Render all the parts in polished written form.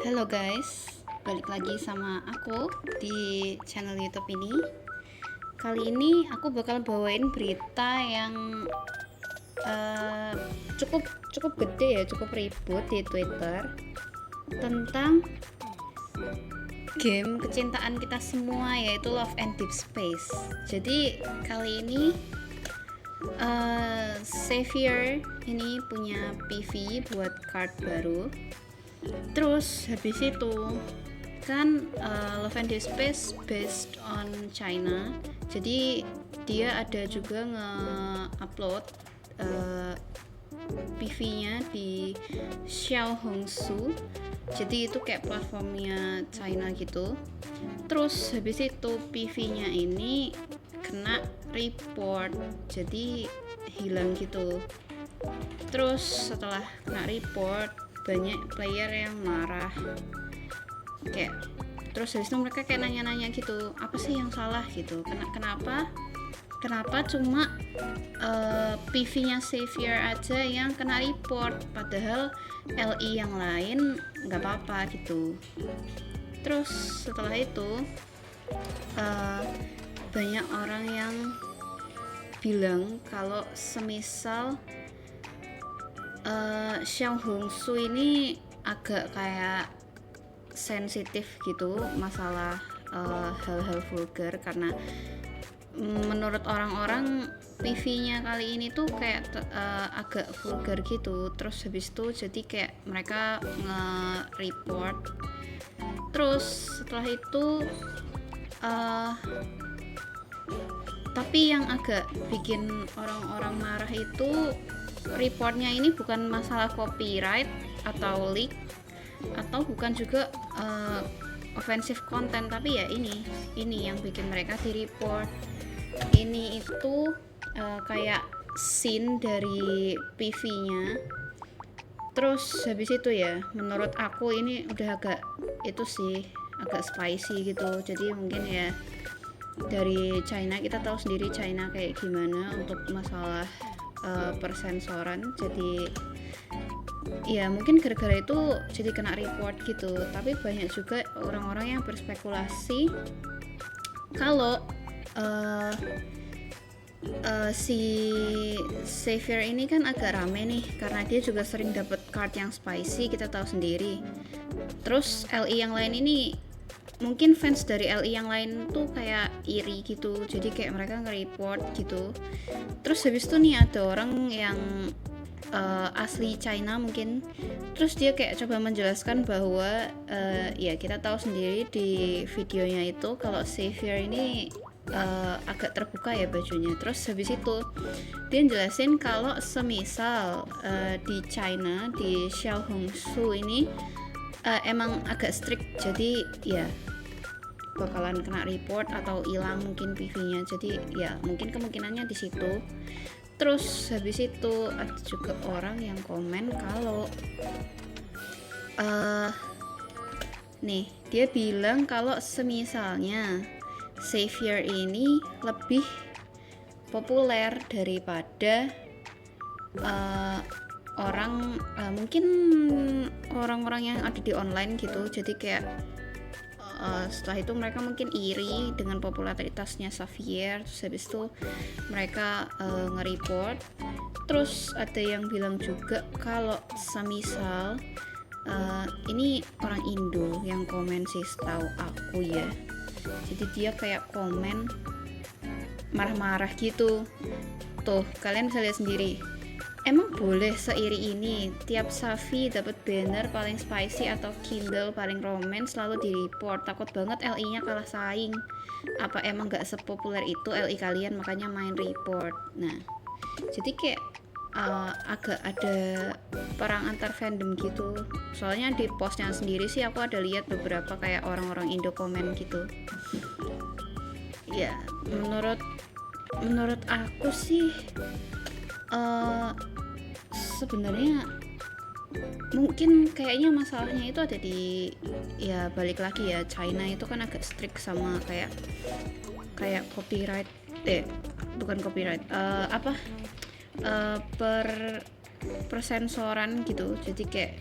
Halo guys, balik lagi sama aku di channel YouTube ini. Kali ini aku bakal bawain berita yang eh, cukup cukup gede ya, cukup ribut di Twitter tentang game kecintaan kita semua yaitu Love and Deep Space. Jadi kali ini Xavier ini punya PV buat card baru. Terus habis itu kan Love and Deep Space based on China, jadi dia ada juga nge-upload PV-nya di Xiaohongshu, jadi itu kayak platformnya China gitu. Terus habis itu PV-nya ini kena report, jadi hilang gitu. Terus setelah kena report, banyak player yang marah kayak, terus habis itu mereka kayak nanya-nanya gitu, apa sih yang salah gitu, kenapa cuma PV-nya Xavier aja yang kena report, padahal LI yang lain nggak apa-apa gitu. Terus setelah itu banyak orang yang bilang kalau semisal Xiaohongshu ini agak kayak sensitif gitu masalah hal-hal vulgar, karena menurut orang-orang PV-nya kali ini tuh kayak agak vulgar gitu. Terus habis itu jadi kayak mereka nge-report. Terus setelah itu tapi yang agak bikin orang-orang marah itu, reportnya ini bukan masalah copyright atau leak atau bukan juga offensive content, tapi ya ini yang bikin mereka di report. Ini itu kayak scene dari PV-nya. Terus habis itu ya, menurut aku ini udah agak itu sih, agak spicy gitu. Jadi mungkin ya dari China, kita tahu sendiri China kayak gimana untuk masalah persensoran. Jadi ya mungkin gara-gara itu jadi kena report gitu. Tapi banyak juga orang-orang yang berspekulasi kalau si Xavier ini kan agak rame nih karena dia juga sering dapat card yang spicy, kita tahu sendiri. Terus LI yang lain ini, mungkin fans dari LI yang lain tuh kayak iri gitu, jadi kayak mereka nge-report gitu. Terus habis itu nih ada orang yang asli China mungkin, terus dia kayak coba menjelaskan bahwa ya kita tahu sendiri di videonya itu kalau Xavier ini agak terbuka ya bajunya. Terus habis itu dia jelasin kalau semisal di China, di Xiaohongshu ini emang agak strict, jadi ya bakalan kena report atau hilang mungkin PV-nya. Jadi ya mungkin kemungkinannya di situ. Terus habis itu ada juga orang yang komen kalau nih dia bilang kalau semisalnya Xavier ini lebih populer daripada mungkin orang-orang yang ada di online gitu. Jadi kayak setelah itu mereka mungkin iri dengan popularitasnya Xavier. Terus habis itu mereka nge-report. Terus ada yang bilang juga kalau semisal ini orang Indo yang komen sih, setahu aku ya. Jadi dia kayak komen marah-marah gitu. Tuh kalian bisa lihat sendiri, emang boleh seiri ini tiap Safi dapat banner paling spicy atau Kindle paling romance selalu di report? Takut banget LI nya kalah saing. Apa emang gak sepopuler itu LI kalian makanya main report? Nah jadi kayak agak ada perang antar fandom gitu. Soalnya di postnya sendiri sih aku ada lihat beberapa kayak orang-orang Indo komen gitu. Ya menurut aku sih sebenarnya mungkin kayaknya masalahnya itu ada di, ya balik lagi ya, China itu kan agak strict sama kayak copyright, bukan copyright, persensoran gitu. Jadi kayak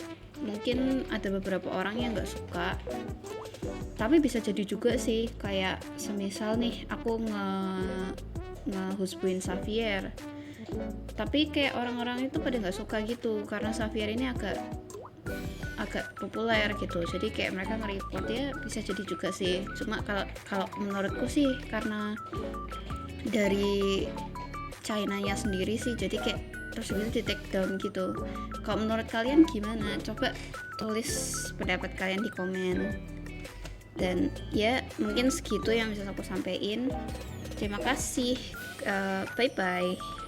mungkin ada beberapa orang yang nggak suka, tapi bisa jadi juga sih kayak semisal nih aku ngehusbuin Xavier, tapi kayak orang-orang itu pada nggak suka gitu karena Xavier ini agak populer gitu, jadi kayak mereka nge-report ya, bisa jadi juga sih. Cuma kalau menurutku sih karena dari China-nya sendiri sih, jadi kayak terus itu di take down gitu. Kalau menurut kalian gimana? Coba tulis pendapat kalian di komen. Dan ya mungkin segitu yang bisa aku sampaikan. Terima kasih. Bye bye.